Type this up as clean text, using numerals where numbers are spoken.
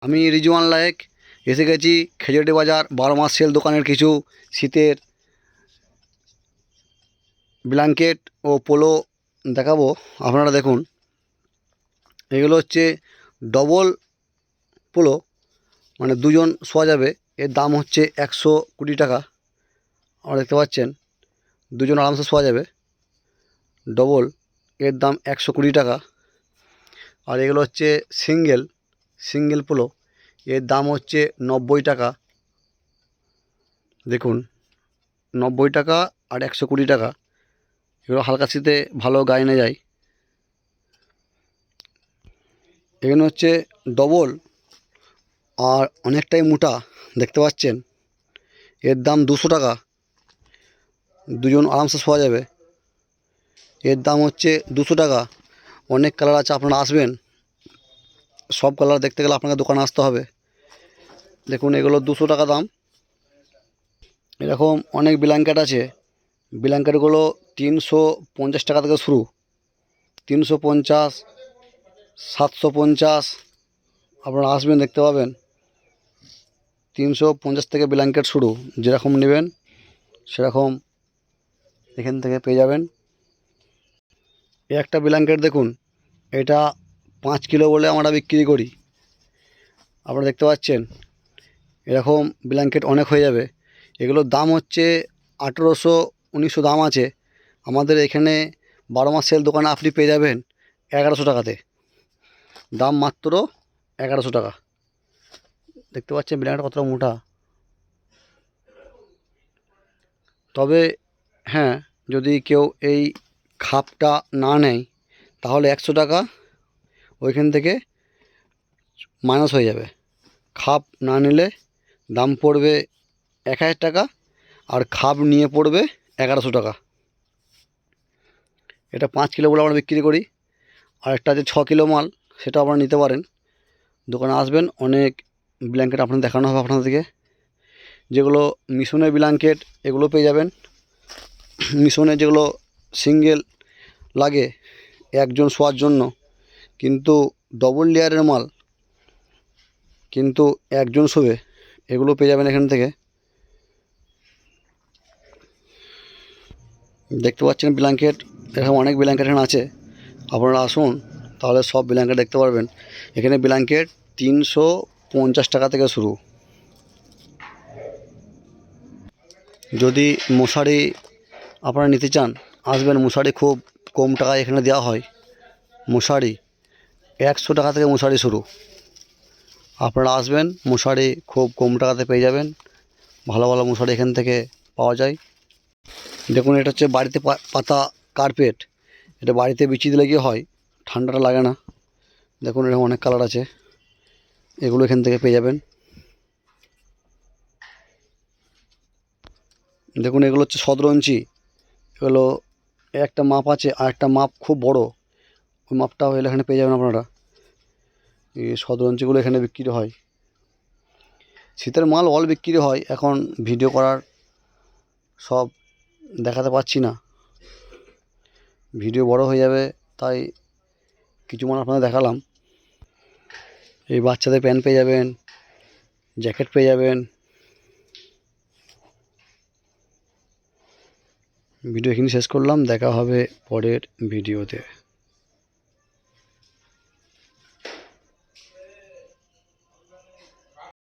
আমি রিজওয়ান লায়েক এসে গেছি খেজুরটি বাজার 12 মাস সেল দোকানের কিছু শীতের ব্ল্যাঙ্কেট ও পোলো দেখাবো। আপনারা দেখুন, এগুলো হচ্ছে ডবল পোলো, মানে দুজন শোয়া যাবে। এর দাম হচ্ছে 120 টাকা। আপনারা দেখতে পাচ্ছেন, দুজন আরামসে শোয়া যাবে। ডবল এর দাম 120 টাকা। আর এগুলো হচ্ছে সিঙ্গেল পোলো, এর দাম হচ্ছে 90 টাকা। দেখুন, 90 টাকা আর 120 টাকা। এগুলো হালকা শীতে ভালো গায়ে না যায়। এখানে হচ্ছে ডবল আর অনেকটাই মোটা, দেখতে পাচ্ছেন। এর দাম 200 টাকা, দুজন আরামসে শোয়া যাবে। এর দাম হচ্ছে 200 টাকা। অনেক কালার আছে, আপনারা আসবেন। সব কালার দেখতে গেলে আপনাকে দোকানে আসতে হবে। দেখুন, এগুলো 200 টাকা দাম। এরকম অনেক ব্ল্যাঙ্কেট আছে। ব্ল্যাঙ্কেটগুলো 350 টাকা থেকে শুরু, 350, 750। আপনারা আসবেন, দেখতে পাবেন। 350 থেকে ব্ল্যাঙ্কেট শুরু, যেরকম নেবেন সেরকম এখান থেকে পেয়ে যাবেন। এই একটা ব্ল্যাঙ্কেট দেখুন, এটা 5 কিলো বলে আমরা বিক্রি করি। আপনারা দেখতে পাচ্ছেন, এরকম ব্ল্যাঙ্কেট অনেক হয়ে যাবে। এগুলোর দাম হচ্ছে 1800, 1900 দাম আছে। আমাদের এখানে 12 মাস সেল দোকানে আপনি পেয়ে যাবেন 1100 টাকাতে। দাম মাত্র 1100 টাকা। দেখতে পাচ্ছেন ব্ল্যাঙ্কেট কতটা মোটা। তবে হ্যাঁ, যদি কেউ এই খাপটা না নেয় তাহলে 100 টাকা ওইখান থেকে মাইনাস হয়ে যাবে। খাপ না নিলে দাম পড়বে 1000 টাকা, আর খাপ নিয়ে পড়বে 1100 টাকা। এটা 5 কিলো বলে আমরা বিক্রি করি। আর একটা আছে 6 কিলো মাল, সেটা আপনারা নিতে পারেন। দোকানে আসবেন, অনেক ব্ল্যাঙ্কেট আপনার দেখানো হবে আপনাদেরকে। যেগুলো মিশনের ব্ল্যাঙ্কেট, এগুলো পেয়ে যাবেন। মিশনের যেগুলো সিঙ্গেল লাগে একজন শোয়ার জন্য, কিন্তু ডবল লেয়ারের মাল, কিন্তু একজন শোবে, এগুলো পেয়ে যাবেন এখান থেকে। দেখতে পাচ্ছেন ব্ল্যাঙ্কেট, এরকম অনেক ব্ল্যাঙ্কেট এখানে আছে। আপনারা আসুন, তাহলে সব ব্ল্যাঙ্কেট দেখতে পারবেন। এখানে ব্ল্যাঙ্কেট 350 টাকা থেকে শুরু। যদি মশারি আপনারা নিতে চান, আসবেন। মশারি খুব কম টাকায় এখানে দেওয়া হয়। মশারি 100 টাকা থেকে মশারি শুরু। আপনারা আসবেন, মশারি খুব কম টাকাতে পেয়ে যাবেন। ভালো ভালো মশারি এখান থেকে পাওয়া যায়। দেখুন, এটা হচ্ছে বাড়িতে পাতা কার্পেট। এটা বাড়িতে বিছিয়ে দিলে কি হয়, ঠান্ডাটা লাগে না। দেখুন, এরকম অনেক কালার আছে, এগুলো এখান থেকে পেয়ে যাবেন। দেখুন, এগুলো হচ্ছে 17 ইঞ্চি। এগুলো একটা মাপ আছে, আর একটা মাপ খুব বড়, ওই মাপটাও এখানে পেয়ে যাবেন আপনারা। এই 17 ইঞ্চিগুলো এখানে বিক্রি হয়। শীতের মাল অল বিক্রি হয়। এখন ভিডিও করার সব দেখাতে পাচ্ছি না, ভিডিও বড় হয়ে যাবে, তাই কিছু মাল আপনাদের দেখালাম। এই বাচ্চাদের প্যান্ট পেয়ে যাবেন, জ্যাকেট পেয়ে যাবেন। ভিডিও এখানে শেষ করলাম, দেখা হবে পরের ভিডিওতে।